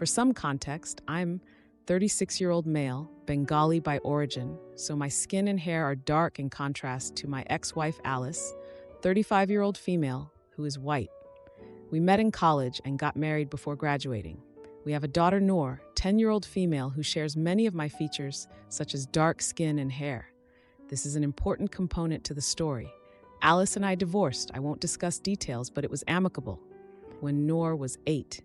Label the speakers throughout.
Speaker 1: For some context, I'm 36-year-old male, Bengali by origin, so my skin and hair are dark in contrast to my ex-wife Alice, 35-year-old female, who is white. We met in college and got married before graduating. We have a daughter, Noor, 10-year-old female, who shares many of my features, such as dark skin and hair. This is an important component to the story. Alice and I divorced. I won't discuss details, but it was amicable when Noor was 8,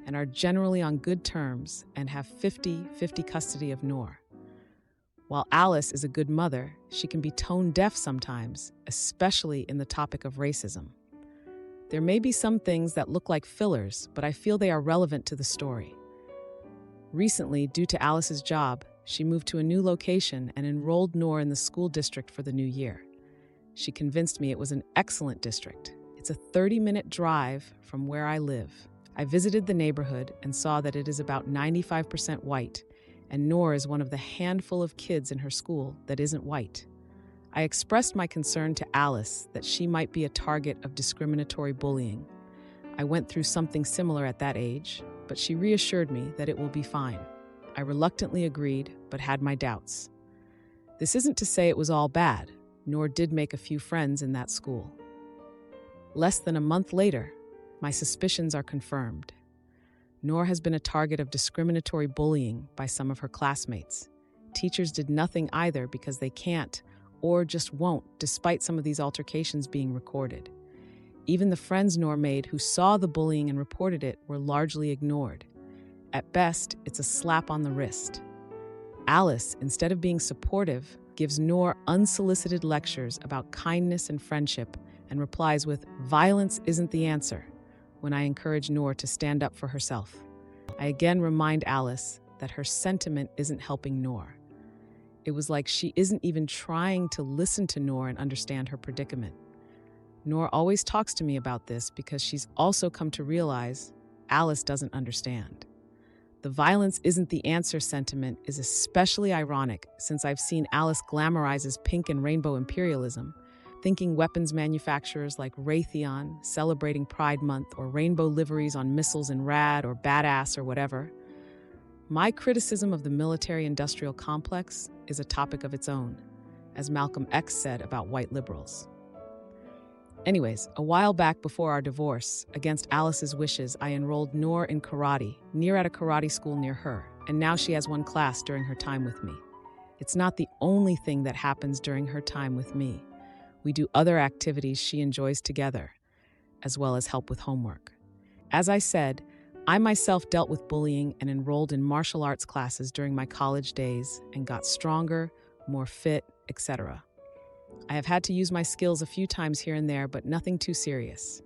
Speaker 1: and are generally on good terms and have 50-50 custody of Noor. While Alice is a good mother, she can be tone deaf sometimes, especially in the topic of racism. There may be some things that look like fillers, but I feel they are relevant to the story. Recently, due to Alice's job, she moved to a new location and enrolled Noor in the school district for the new year. She convinced me it was an excellent district. It's a 30-minute drive from where I live. I visited the neighborhood and saw that it is about 95% white, and Noor is one of the handful of kids in her school that isn't white. I expressed my concern to Alice that she might be a target of discriminatory bullying. I went through something similar at that age, but she reassured me that it will be fine. I reluctantly agreed, but had my doubts. This isn't to say it was all bad. Noor did make a few friends in that school. Less than a month later, my suspicions are confirmed. Noor has been a target of discriminatory bullying by some of her classmates. Teachers did nothing either because they can't or just won't, despite some of these altercations being recorded. Even the friends Noor made who saw the bullying and reported it were largely ignored. At best, it's a slap on the wrist. Alice, instead of being supportive, gives Noor unsolicited lectures about kindness and friendship and replies with, "Violence isn't the answer," when I encourage Noor to stand up for herself. I again remind Alice that her sentiment isn't helping Noor. It was like she isn't even trying to listen to Noor and understand her predicament. Noor always talks to me about this because she's also come to realize Alice doesn't understand. The "violence isn't the answer" sentiment is especially ironic since I've seen Alice glamorizes pink and rainbow imperialism, thinking weapons manufacturers like Raytheon celebrating Pride Month or rainbow liveries on missiles in rad or badass or whatever. My criticism of the military-industrial complex is a topic of its own, as Malcolm X said about white liberals. Anyways, a while back before our divorce, against Alice's wishes, I enrolled Noor in karate, at a karate school near her, and now she has one class during her time with me. It's not the only thing that happens during her time with me. We do other activities she enjoys together, as well as help with homework. As I said, I myself dealt with bullying and enrolled in martial arts classes during my college days and got stronger, more fit, etc. I have had to use my skills a few times here and there, but nothing too serious.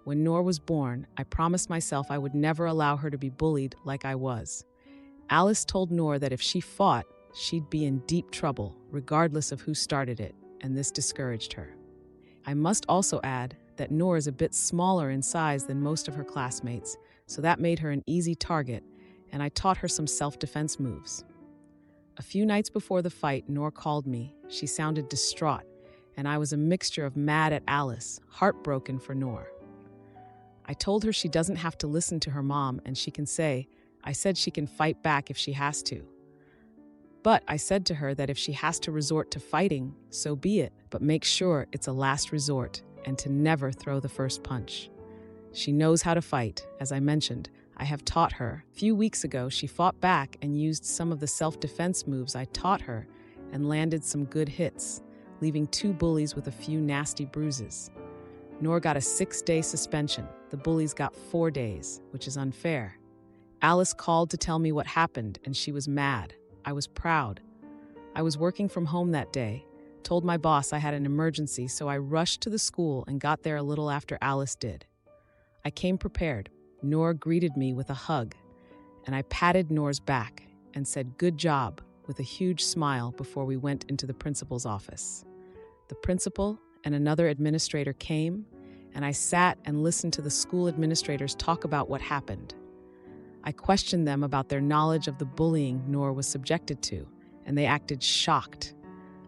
Speaker 1: When Noor was born, I promised myself I would never allow her to be bullied like I was. Alice told Noor that if she fought, she'd be in deep trouble, regardless of who started it, and this discouraged her. I must also add that Noor is a bit smaller in size than most of her classmates, so that made her an easy target, and I taught her some self-defense moves. A few nights before the fight, Noor called me. She sounded distraught, and I was a mixture of mad at Alice, heartbroken for Noor. I told her she doesn't have to listen to her mom, and she can say, I said she can fight back if she has to. But I said to her that if she has to resort to fighting, so be it, but make sure it's a last resort and to never throw the first punch. She knows how to fight. As I mentioned, I have taught her. A few weeks ago, she fought back and used some of the self-defense moves I taught her and landed some good hits, leaving 2 bullies with a few nasty bruises. Noor got a 6-day suspension. The bullies got 4 days, which is unfair. Alice called to tell me what happened, and she was mad. I was proud. I was working from home that day, told my boss I had an emergency, so I rushed to the school and got there a little after Alice did. I came prepared. Noor greeted me with a hug, and I patted Noor's back and said, "Good job," with a huge smile before we went into the principal's office. The principal and another administrator came, and I sat and listened to the school administrators talk about what happened. I questioned them about their knowledge of the bullying Noor was subjected to, and they acted shocked.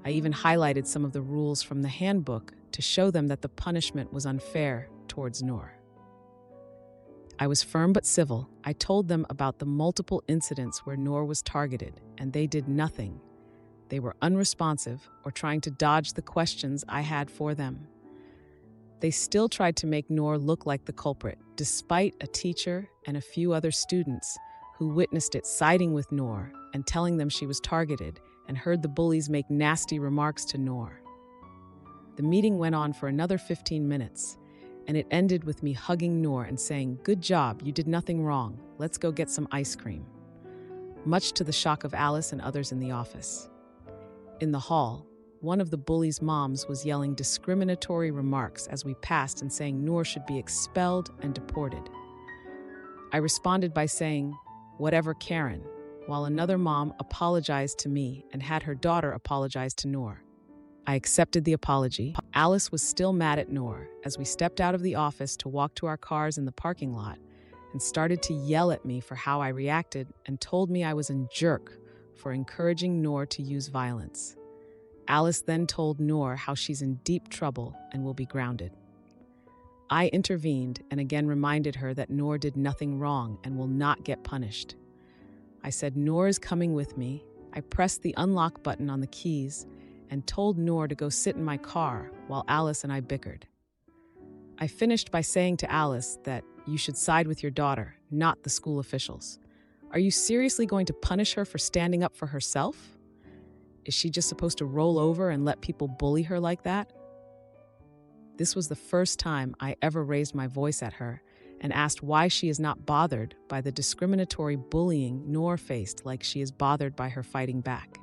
Speaker 1: I even highlighted some of the rules from the handbook to show them that the punishment was unfair towards Noor. I was firm but civil. I told them about the multiple incidents where Noor was targeted, and they did nothing. They were unresponsive or trying to dodge the questions I had for them. They still tried to make Noor look like the culprit, despite a teacher and a few other students who witnessed it siding with Noor and telling them she was targeted and heard the bullies make nasty remarks to Noor. The meeting went on for another 15 minutes, and it ended with me hugging Noor and saying, "Good job, you did nothing wrong. Let's go get some ice cream." Much to the shock of Alice and others in the office. In the hall, one of the bullies' moms was yelling discriminatory remarks as we passed and saying Noor should be expelled and deported. I responded by saying, "Whatever, Karen," while another mom apologized to me and had her daughter apologize to Noor. I accepted the apology. Alice was still mad at Noor as we stepped out of the office to walk to our cars in the parking lot and started to yell at me for how I reacted and told me I was a jerk for encouraging Noor to use violence. Alice then told Noor how she's in deep trouble and will be grounded. I intervened and again reminded her that Noor did nothing wrong and will not get punished. I said Noor is coming with me. I pressed the unlock button on the keys and told Noor to go sit in my car while Alice and I bickered. I finished by saying to Alice that you should side with your daughter, not the school officials. Are you seriously going to punish her for standing up for herself? Is she just supposed to roll over and let people bully her like that? This was the first time I ever raised my voice at her and asked why she is not bothered by the discriminatory bullying Noor faced like she is bothered by her fighting back.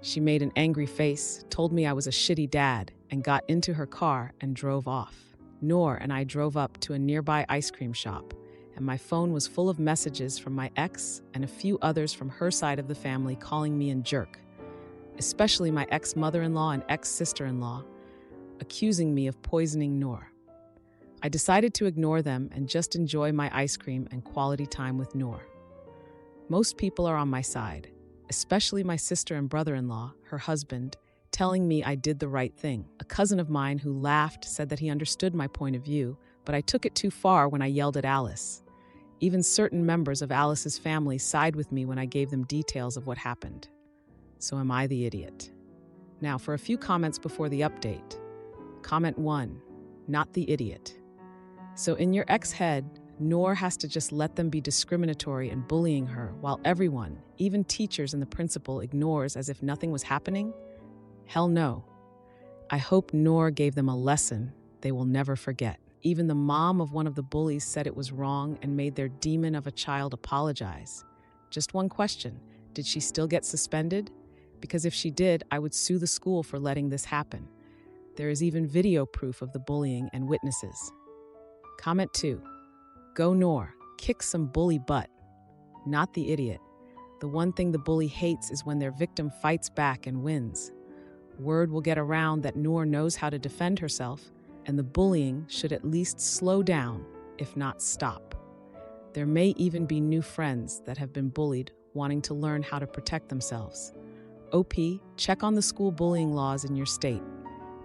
Speaker 1: She made an angry face, told me I was a shitty dad, and got into her car and drove off. Noor and I drove up to a nearby ice cream shop, and my phone was full of messages from my ex and a few others from her side of the family calling me a jerk, especially my ex-mother-in-law and ex-sister-in-law, accusing me of poisoning Noor. I decided to ignore them and just enjoy my ice cream and quality time with Noor. Most people are on my side, especially my sister and brother-in-law, her husband, telling me I did the right thing. A cousin of mine who laughed said that he understood my point of view, but I took it too far when I yelled at Alice. Even certain members of Alice's family side with me when I gave them details of what happened. So am I the idiot? Now for a few comments before the update. Comment 1, not the idiot. So in your ex head, Noor has to just let them be discriminatory and bullying her while everyone, even teachers and the principal, ignores as if nothing was happening? Hell no. I hope Noor gave them a lesson they will never forget. Even the mom of one of the bullies said it was wrong and made their demon of a child apologize. Just one question, did she still get suspended? Because if she did, I would sue the school for letting this happen. There is even video proof of the bullying and witnesses. Comment 2. Go Noor, kick some bully butt. Not the idiot. The one thing the bully hates is when their victim fights back and wins. Word will get around that Noor knows how to defend herself, and the bullying should at least slow down, if not stop. There may even be new friends that have been bullied wanting to learn how to protect themselves. OP, check on the school bullying laws in your state.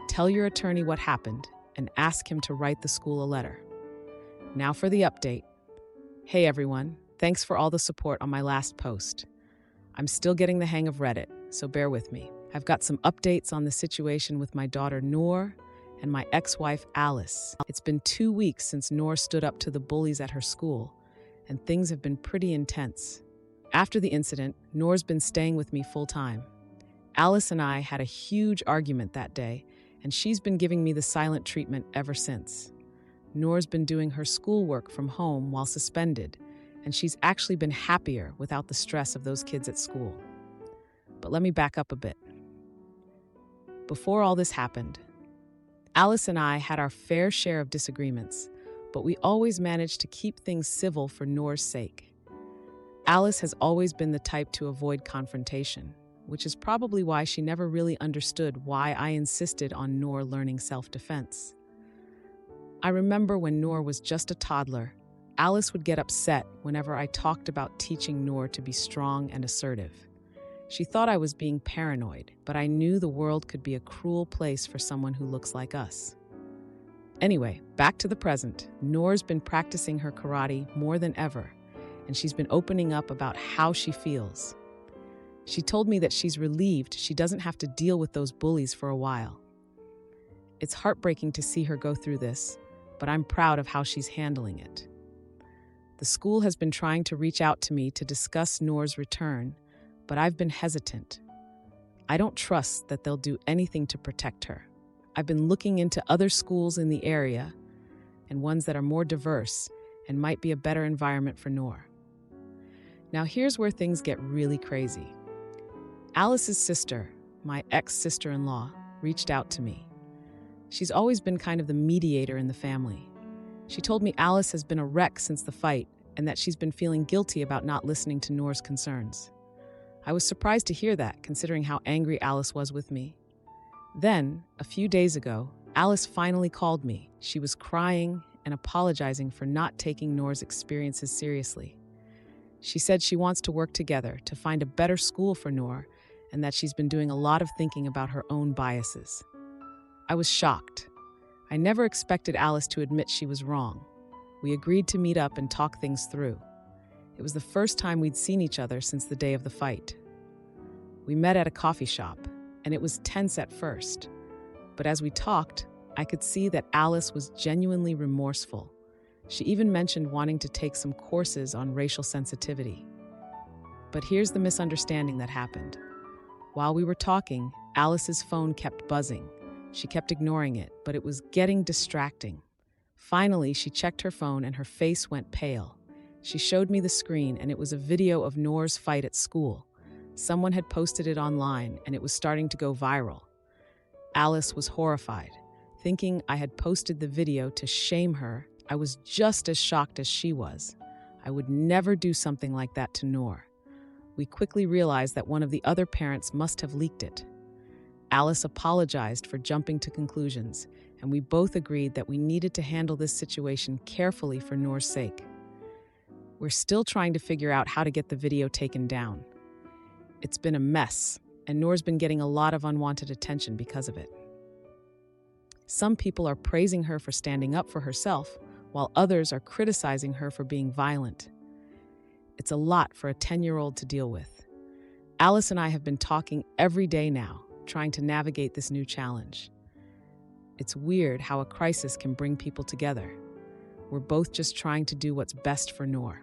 Speaker 1: Tell your attorney what happened and ask him to write the school a letter. Now for the update. Hey everyone, thanks for all the support on my last post. I'm still getting the hang of Reddit, so bear with me. I've got some updates on the situation with my daughter Noor and my ex-wife Alice. It's been 2 weeks since Noor stood up to the bullies at her school, and things have been pretty intense. After the incident, Noor's been staying with me full-time. Alice and I had a huge argument that day, and she's been giving me the silent treatment ever since. Noor's been doing her schoolwork from home while suspended, and she's actually been happier without the stress of those kids at school. But let me back up a bit. Before all this happened, Alice and I had our fair share of disagreements, but we always managed to keep things civil for Noor's sake. Alice has always been the type to avoid confrontation, which is probably why she never really understood why I insisted on Noor learning self-defense. I remember when Noor was just a toddler, Alice would get upset whenever I talked about teaching Noor to be strong and assertive. She thought I was being paranoid, but I knew the world could be a cruel place for someone who looks like us. Anyway, back to the present. Noor's been practicing her karate more than ever, and she's been opening up about how she feels. She told me that she's relieved she doesn't have to deal with those bullies for a while. It's heartbreaking to see her go through this, but I'm proud of how she's handling it. The school has been trying to reach out to me to discuss Noor's return, but I've been hesitant. I don't trust that they'll do anything to protect her. I've been looking into other schools in the area and ones that are more diverse and might be a better environment for Noor. Now here's where things get really crazy. Alice's sister, my ex-sister-in-law, reached out to me. She's always been kind of the mediator in the family. She told me Alice has been a wreck since the fight and that she's been feeling guilty about not listening to Noor's concerns. I was surprised to hear that, considering how angry Alice was with me. Then, a few days ago, Alice finally called me. She was crying and apologizing for not taking Noor's experiences seriously. She said she wants to work together to find a better school for Noor and that she's been doing a lot of thinking about her own biases. I was shocked. I never expected Alice to admit she was wrong. We agreed to meet up and talk things through. It was the first time we'd seen each other since the day of the fight. We met at a coffee shop, and it was tense at first. But as we talked, I could see that Alice was genuinely remorseful. She even mentioned wanting to take some courses on racial sensitivity. But here's the misunderstanding that happened. While we were talking, Alice's phone kept buzzing. She kept ignoring it, but it was getting distracting. Finally, she checked her phone and her face went pale. She showed me the screen, and it was a video of Noor's fight at school. Someone had posted it online, and it was starting to go viral. Alice was horrified. Thinking I had posted the video to shame her, I was just as shocked as she was. I would never do something like that to Noor. We quickly realized that one of the other parents must have leaked it. Alice apologized for jumping to conclusions, and we both agreed that we needed to handle this situation carefully for Noor's sake. We're still trying to figure out how to get the video taken down. It's been a mess, and Noor's been getting a lot of unwanted attention because of it. Some people are praising her for standing up for herself, while others are criticizing her for being violent. It's a lot for a 10-year-old to deal with. Alice and I have been talking every day now, trying to navigate this new challenge. It's weird how a crisis can bring people together. We're both just trying to do what's best for Noor.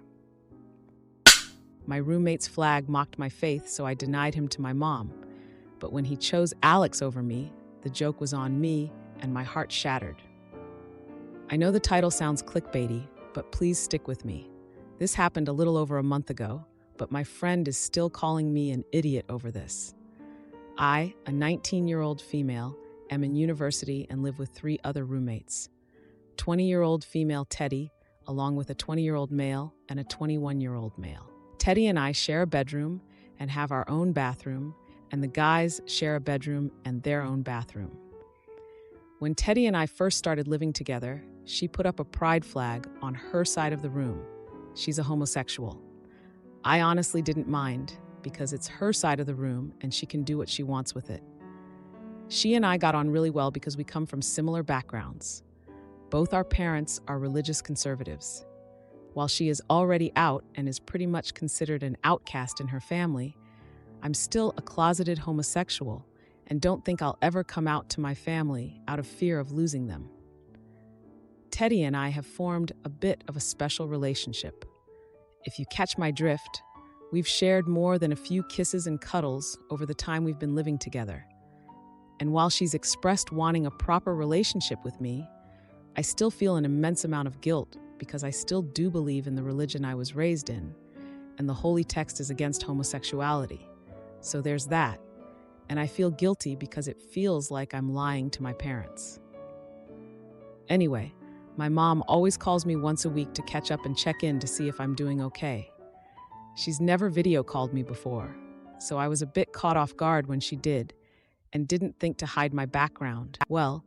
Speaker 1: My roommate's flag mocked my faith, so I denied him to my mom. But when he chose Alex over me, the joke was on me, and my heart shattered. I know the title sounds clickbaity, but please stick with me. This happened a little over a month ago, but my friend is still calling me an idiot over this. I, a 19-year-old female, am in university and live with 3 other roommates. 20-year-old female Teddy, along with a 20-year-old male and a 21-year-old male. Teddy and I share a bedroom and have our own bathroom, and the guys share a bedroom and their own bathroom. When Teddy and I first started living together, she put up a pride flag on her side of the room. She's a homosexual. I honestly didn't mind because it's her side of the room and she can do what she wants with it. She and I got on really well because we come from similar backgrounds. Both our parents are religious conservatives. While she is already out and is pretty much considered an outcast in her family, I'm still a closeted homosexual and don't think I'll ever come out to my family out of fear of losing them. Teddy and I have formed a bit of a special relationship. If you catch my drift, we've shared more than a few kisses and cuddles over the time we've been living together. And while she's expressed wanting a proper relationship with me, I still feel an immense amount of guilt because I still do believe in the religion I was raised in, and the holy text is against homosexuality. So there's that, and I feel guilty because it feels like I'm lying to my parents. Anyway, my mom always calls me once a week to catch up and check in to see if I'm doing okay. She's never video called me before, so I was a bit caught off guard when she did, and didn't think to hide my background. Well,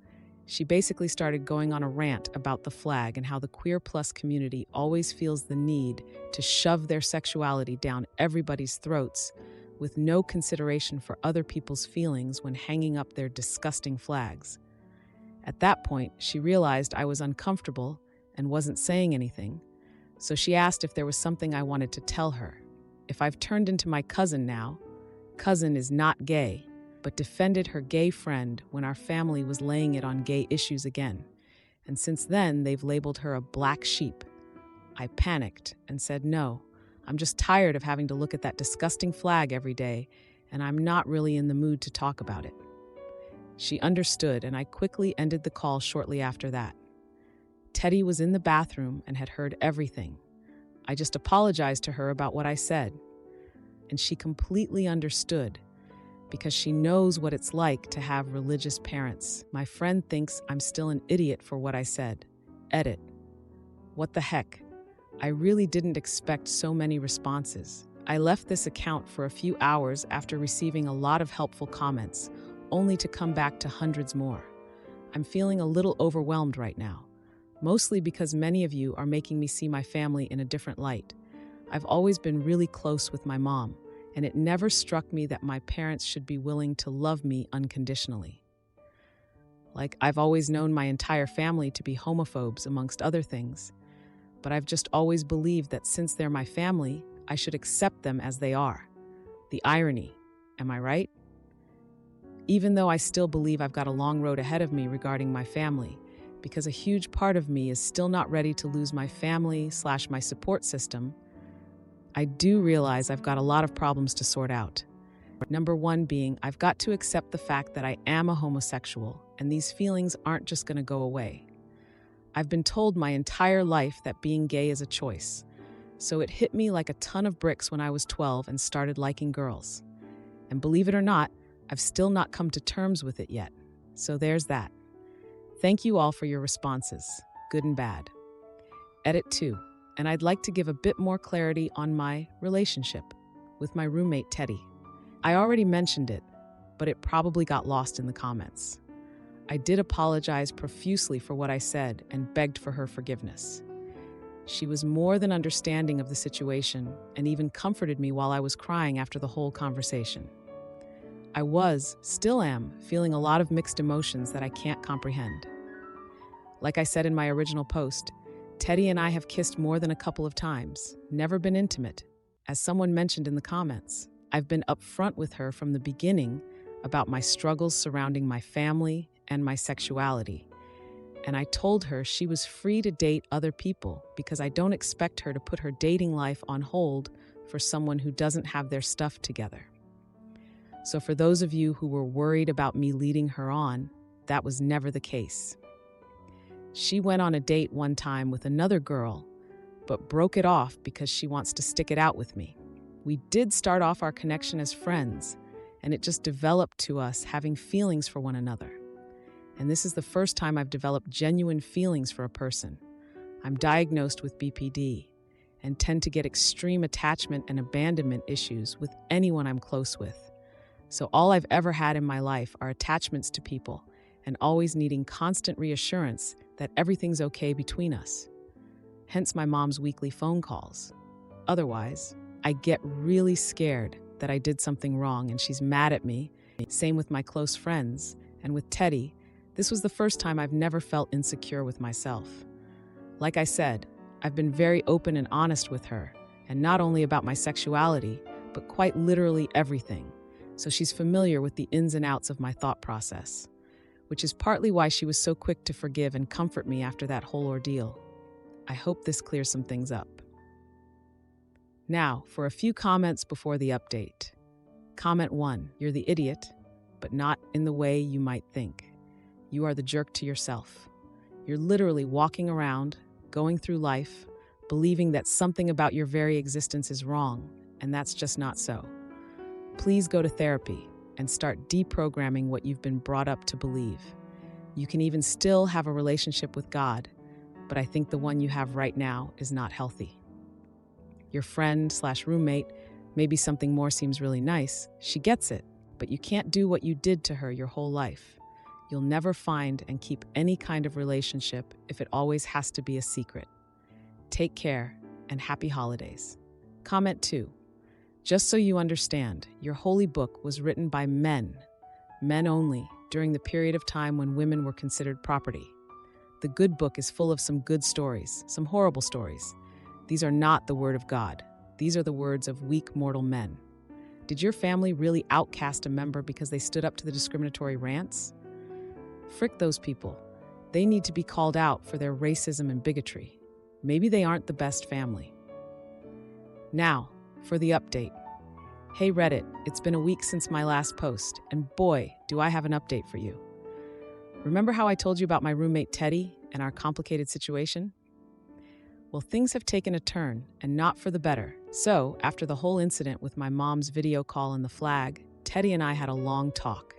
Speaker 1: she basically started going on a rant about the flag and how the queer plus community always feels the need to shove their sexuality down everybody's throats with no consideration for other people's feelings when hanging up their disgusting flags. At that point, she realized I was uncomfortable and wasn't saying anything, so she asked if there was something I wanted to tell her. If I've turned into my cousin now. Cousin is not gay, but defended her gay friend when our family was laying it on gay issues again. And since then, they've labeled her a black sheep. I panicked and said, no, I'm just tired of having to look at that disgusting flag every day, and I'm not really in the mood to talk about it. She understood, and I quickly ended the call shortly after that. Teddy was in the bathroom and had heard everything. I just apologized to her about what I said. And she completely understood, because she knows what it's like to have religious parents. My friend thinks I'm still an idiot for what I said. Edit. What the heck? I really didn't expect so many responses. I left this account for a few hours after receiving a lot of helpful comments, only to come back to hundreds more. I'm feeling a little overwhelmed right now, mostly because many of you are making me see my family in a different light. I've always been really close with my mom, and it never struck me that my parents should be willing to love me unconditionally. Like, I've always known my entire family to be homophobes, amongst other things, but I've just always believed that since they're my family, I should accept them as they are. The irony, am I right? Even though I still believe I've got a long road ahead of me regarding my family, because a huge part of me is still not ready to lose my family/my support system, I do realize I've got a lot of problems to sort out. Number one being, I've got to accept the fact that I am a homosexual, and these feelings aren't just going to go away. I've been told my entire life that being gay is a choice, so it hit me like a ton of bricks when I was 12 and started liking girls. And believe it or not, I've still not come to terms with it yet. So there's that. Thank you all for your responses, good and bad. Edit 2, and I'd like to give a bit more clarity on my relationship with my roommate Teddy. I already mentioned it, but it probably got lost in the comments. I did apologize profusely for what I said and begged for her forgiveness. She was more than understanding of the situation and even comforted me while I was crying after the whole conversation. I still am, feeling a lot of mixed emotions that I can't comprehend. Like I said in my original post, Teddy and I have kissed more than a couple of times, never been intimate. As someone mentioned in the comments, I've been upfront with her from the beginning about my struggles surrounding my family and my sexuality. And I told her she was free to date other people because I don't expect her to put her dating life on hold for someone who doesn't have their stuff together. So for those of you who were worried about me leading her on, that was never the case. She went on a date one time with another girl, but broke it off because she wants to stick it out with me. We did start off our connection as friends, and it just developed to us having feelings for one another. And this is the first time I've developed genuine feelings for a person. I'm diagnosed with BPD and tend to get extreme attachment and abandonment issues with anyone I'm close with. So all I've ever had in my life are attachments to people and always needing constant reassurance that everything's okay between us. Hence my mom's weekly phone calls. Otherwise, I get really scared that I did something wrong and she's mad at me. Same with my close friends. And with Teddy, this was the first time I've never felt insecure with myself. Like I said, I've been very open and honest with her, and not only about my sexuality, but quite literally everything. So she's familiar with the ins and outs of my thought process, which is partly why she was so quick to forgive and comfort me after that whole ordeal. I hope this clears some things up. Now, for a few comments before the update. Comment 1, you're the idiot, but not in the way you might think. You are the jerk to yourself. You're literally walking around, going through life, believing that something about your very existence is wrong, and that's just not so. Please go to therapy and start deprogramming what you've been brought up to believe. You can even still have a relationship with God, but I think the one you have right now is not healthy. Your friend/roommate, maybe something more seems really nice. She gets it, but you can't do what you did to her your whole life. You'll never find and keep any kind of relationship if it always has to be a secret. Take care and happy holidays. Comment 2. Just so you understand, your holy book was written by men only, during the period of time when women were considered property. The good book is full of some good stories, some horrible stories. These are not the word of God. These are the words of weak mortal men. Did your family really outcast a member because they stood up to the discriminatory rants? Frick those people. They need to be called out for their racism and bigotry. Maybe they aren't the best family. Now, for the update. Hey Reddit, it's been a week since my last post, and boy, do I have an update for you. Remember how I told you about my roommate Teddy and our complicated situation? Well, things have taken a turn, and not for the better. So, after the whole incident with my mom's video call and the flag, Teddy and I had a long talk.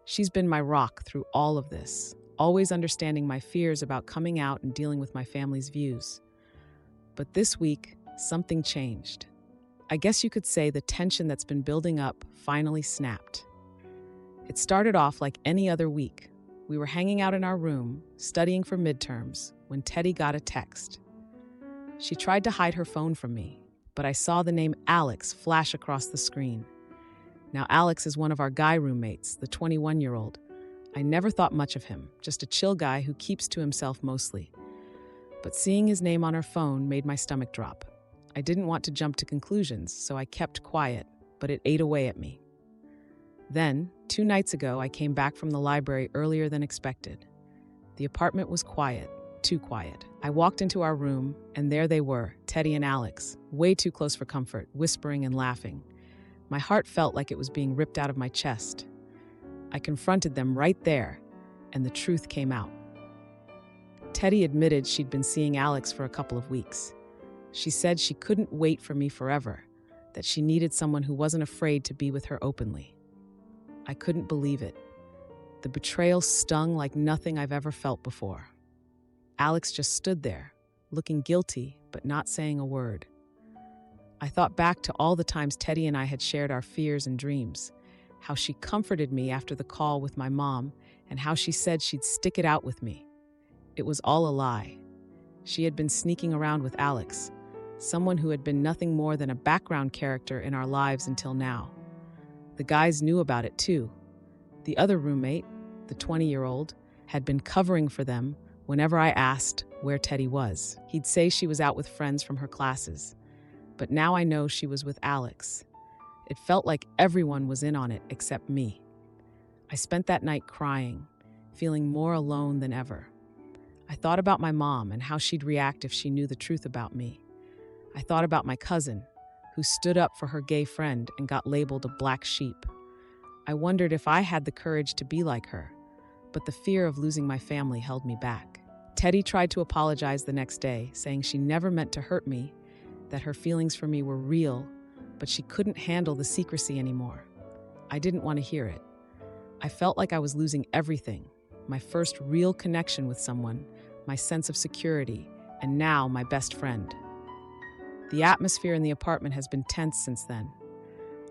Speaker 1: She's been my rock through all of this, always understanding my fears about coming out and dealing with my family's views. But this week, something changed. I guess you could say the tension that's been building up finally snapped. It started off like any other week. We were hanging out in our room, studying for midterms, when Teddy got a text. She tried to hide her phone from me, but I saw the name Alex flash across the screen. Now, Alex is one of our guy roommates, the 21-year-old. I never thought much of him, just a chill guy who keeps to himself mostly. But seeing his name on her phone made my stomach drop. I didn't want to jump to conclusions, so I kept quiet, but it ate away at me. Then, 2 nights ago, I came back from the library earlier than expected. The apartment was quiet, too quiet. I walked into our room, and there they were, Teddy and Alex, way too close for comfort, whispering and laughing. My heart felt like it was being ripped out of my chest. I confronted them right there, and the truth came out. Teddy admitted she'd been seeing Alex for a couple of weeks. She said she couldn't wait for me forever, that she needed someone who wasn't afraid to be with her openly. I couldn't believe it. The betrayal stung like nothing I've ever felt before. Alex just stood there, looking guilty, but not saying a word. I thought back to all the times Teddy and I had shared our fears and dreams, how she comforted me after the call with my mom, and how she said she'd stick it out with me. It was all a lie. She had been sneaking around with Alex, someone who had been nothing more than a background character in our lives until now. The guys knew about it too. The other roommate, the 20-year-old, had been covering for them whenever I asked where Teddy was. He'd say she was out with friends from her classes. But now I know she was with Alex. It felt like everyone was in on it except me. I spent that night crying, feeling more alone than ever. I thought about my mom and how she'd react if she knew the truth about me. I thought about my cousin, who stood up for her gay friend and got labeled a black sheep. I wondered if I had the courage to be like her, but the fear of losing my family held me back. Teddy tried to apologize the next day, saying she never meant to hurt me, that her feelings for me were real, but she couldn't handle the secrecy anymore. I didn't want to hear it. I felt like I was losing everything, my first real connection with someone, my sense of security, and now my best friend. The atmosphere in the apartment has been tense since then.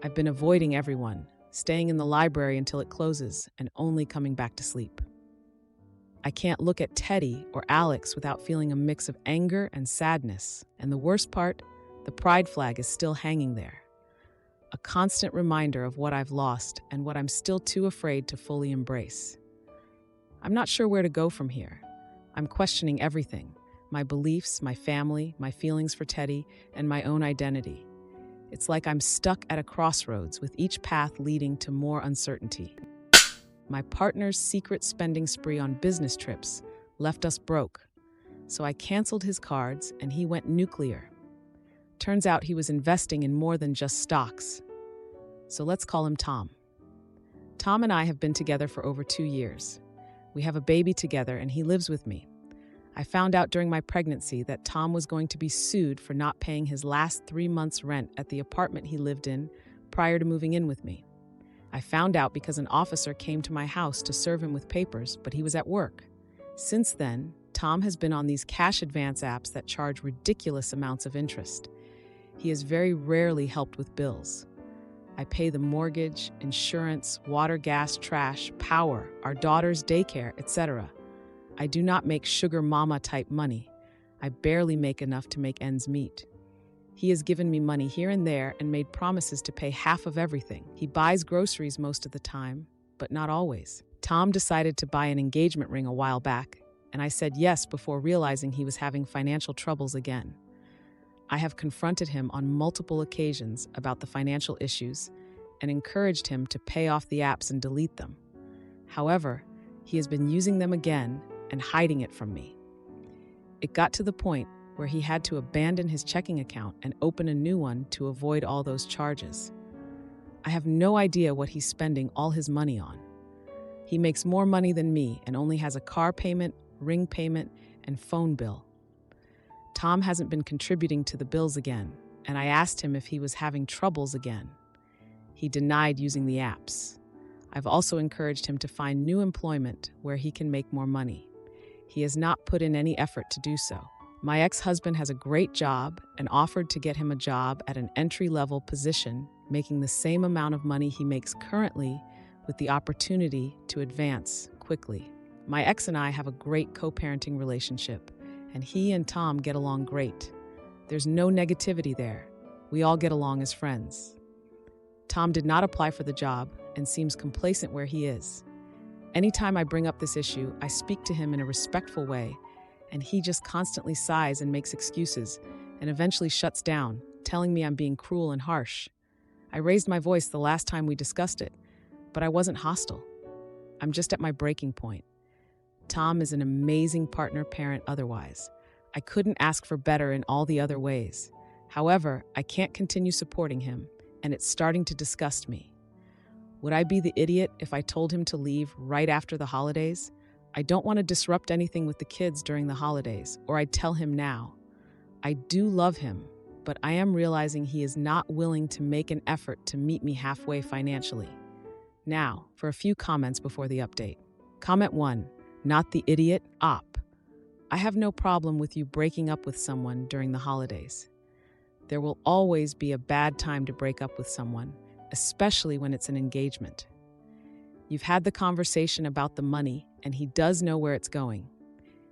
Speaker 1: I've been avoiding everyone, staying in the library until it closes, and only coming back to sleep. I can't look at Teddy or Alex without feeling a mix of anger and sadness, and the worst part, the pride flag is still hanging there. A constant reminder of what I've lost and what I'm still too afraid to fully embrace. I'm not sure where to go from here. I'm questioning everything. My beliefs, my family, my feelings for Teddy, and my own identity. It's like I'm stuck at a crossroads with each path leading to more uncertainty. My partner's secret spending spree on business trips left us broke, so I canceled his cards and he went nuclear. Turns out he was investing in more than just stocks. So let's call him Tom. Tom and I have been together for over 2 years. We have a baby together and he lives with me. I found out during my pregnancy that Tom was going to be sued for not paying his last 3 months' rent at the apartment he lived in prior to moving in with me. I found out because an officer came to my house to serve him with papers, but he was at work. Since then, Tom has been on these cash advance apps that charge ridiculous amounts of interest. He has very rarely helped with bills. I pay the mortgage, insurance, water, gas, trash, power, our daughter's daycare, etc. I do not make sugar mama type money. I barely make enough to make ends meet. He has given me money here and there and made promises to pay half of everything. He buys groceries most of the time, but not always. Tom decided to buy an engagement ring a while back, and I said yes before realizing he was having financial troubles again. I have confronted him on multiple occasions about the financial issues and encouraged him to pay off the apps and delete them. However, he has been using them again and hiding it from me. It got to the point where he had to abandon his checking account and open a new one to avoid all those charges. I have no idea what he's spending all his money on. He makes more money than me and only has a car payment, ring payment, and phone bill. Tom hasn't been contributing to the bills again, and I asked him if he was having troubles again. He denied using the apps. I've also encouraged him to find new employment where he can make more money. He has not put in any effort to do so. My ex-husband has a great job and offered to get him a job at an entry-level position, making the same amount of money he makes currently with the opportunity to advance quickly. My ex and I have a great co-parenting relationship, and he and Tom get along great. There's no negativity there. We all get along as friends. Tom did not apply for the job and seems complacent where he is. Anytime I bring up this issue, I speak to him in a respectful way, and he just constantly sighs and makes excuses and eventually shuts down, telling me I'm being cruel and harsh. I raised my voice the last time we discussed it, but I wasn't hostile. I'm just at my breaking point. Tom is an amazing partner, parent, otherwise. I couldn't ask for better in all the other ways. However, I can't continue supporting him, and it's starting to disgust me. Would I be the idiot if I told him to leave right after the holidays? I don't want to disrupt anything with the kids during the holidays, or I'd tell him now. I do love him, but I am realizing he is not willing to make an effort to meet me halfway financially. Now, for a few comments before the update. Comment 1. Not the idiot, op. I have no problem with you breaking up with someone during the holidays. There will always be a bad time to break up with someone, especially when it's an engagement. You've had the conversation about the money, and he does know where it's going.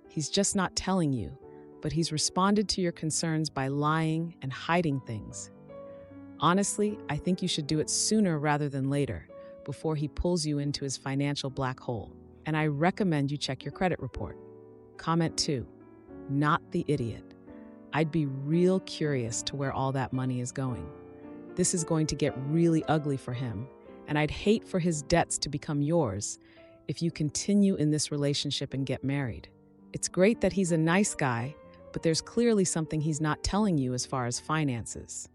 Speaker 1: He's just not telling you, but he's responded to your concerns by lying and hiding things. Honestly, I think you should do it sooner rather than later, before he pulls you into his financial black hole. And I recommend you check your credit report. Comment 2. Not the idiot. I'd be real curious to where all that money is going. This is going to get really ugly for him, and I'd hate for his debts to become yours if you continue in this relationship and get married. It's great that he's a nice guy, but there's clearly something he's not telling you as far as finances.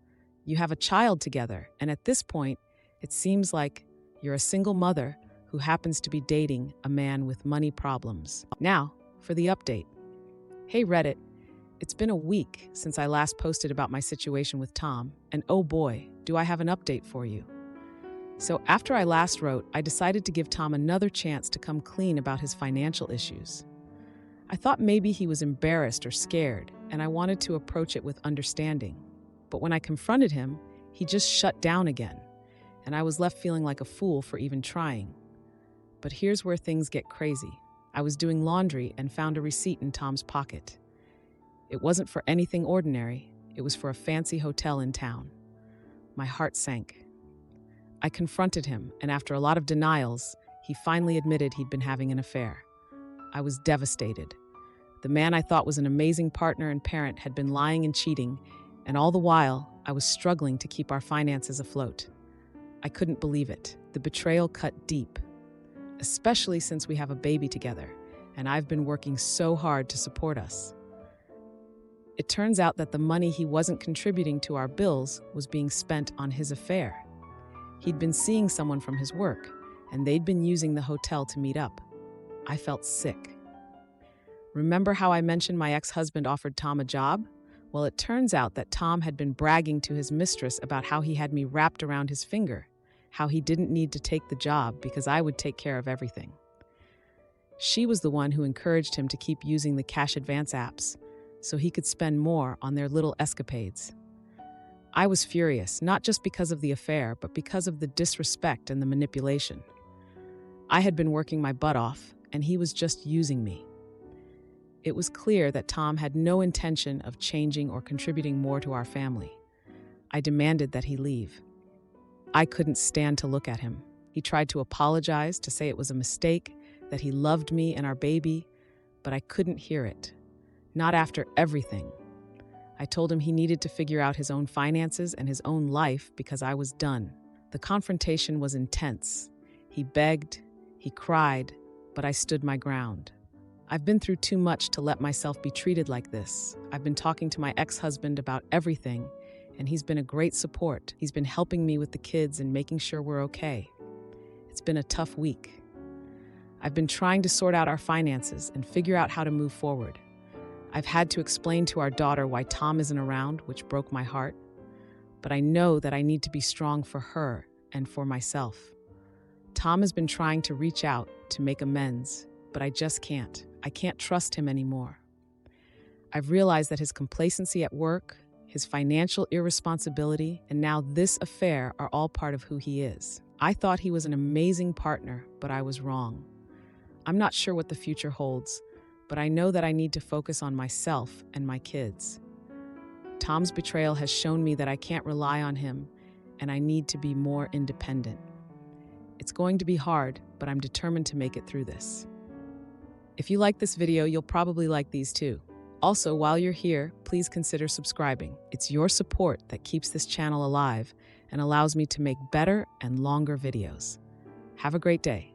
Speaker 1: You have a child together, and at this point, it seems like you're a single mother who happens to be dating a man with money problems. Now, for the update. Hey Reddit, it's been a week since I last posted about my situation with Tom, and oh boy, do I have an update for you. So after I last wrote, I decided to give Tom another chance to come clean about his financial issues. I thought maybe he was embarrassed or scared, and I wanted to approach it with understanding. But when I confronted him, he just shut down again, and I was left feeling like a fool for even trying. But here's where things get crazy. I was doing laundry and found a receipt in Tom's pocket. It wasn't for anything ordinary. It was for a fancy hotel in town. My heart sank. I confronted him, and after a lot of denials, he finally admitted he'd been having an affair. I was devastated. The man I thought was an amazing partner and parent had been lying and cheating, and all the while, I was struggling to keep our finances afloat. I couldn't believe it. The betrayal cut deep, especially since we have a baby together, and I've been working so hard to support us. It turns out that the money he wasn't contributing to our bills was being spent on his affair. He'd been seeing someone from his work, and they'd been using the hotel to meet up. I felt sick. Remember how I mentioned my ex-husband offered Tom a job? Well, it turns out that Tom had been bragging to his mistress about how he had me wrapped around his finger, how he didn't need to take the job because I would take care of everything. She was the one who encouraged him to keep using the cash advance apps so he could spend more on their little escapades. I was furious, not just because of the affair, but because of the disrespect and the manipulation. I had been working my butt off, and he was just using me. It was clear that Tom had no intention of changing or contributing more to our family. I demanded that he leave. I couldn't stand to look at him. He tried to apologize, to say it was a mistake, that he loved me and our baby, but I couldn't hear it. Not after everything. I told him he needed to figure out his own finances and his own life because I was done. The confrontation was intense. He begged, he cried, but I stood my ground. I've been through too much to let myself be treated like this. I've been talking to my ex-husband about everything, and he's been a great support. He's been helping me with the kids and making sure we're okay. It's been a tough week. I've been trying to sort out our finances and figure out how to move forward. I've had to explain to our daughter why Tom isn't around, which broke my heart. But I know that I need to be strong for her and for myself. Tom has been trying to reach out to make amends, but I just can't. I can't trust him anymore. I've realized that his complacency at work, his financial irresponsibility, and now this affair are all part of who he is. I thought he was an amazing partner, but I was wrong. I'm not sure what the future holds, but I know that I need to focus on myself and my kids. Tom's betrayal has shown me that I can't rely on him, and I need to be more independent. It's going to be hard, but I'm determined to make it through this. If you like this video, you'll probably like these too. Also, while you're here, please consider subscribing. It's your support that keeps this channel alive and allows me to make better and longer videos. Have a great day.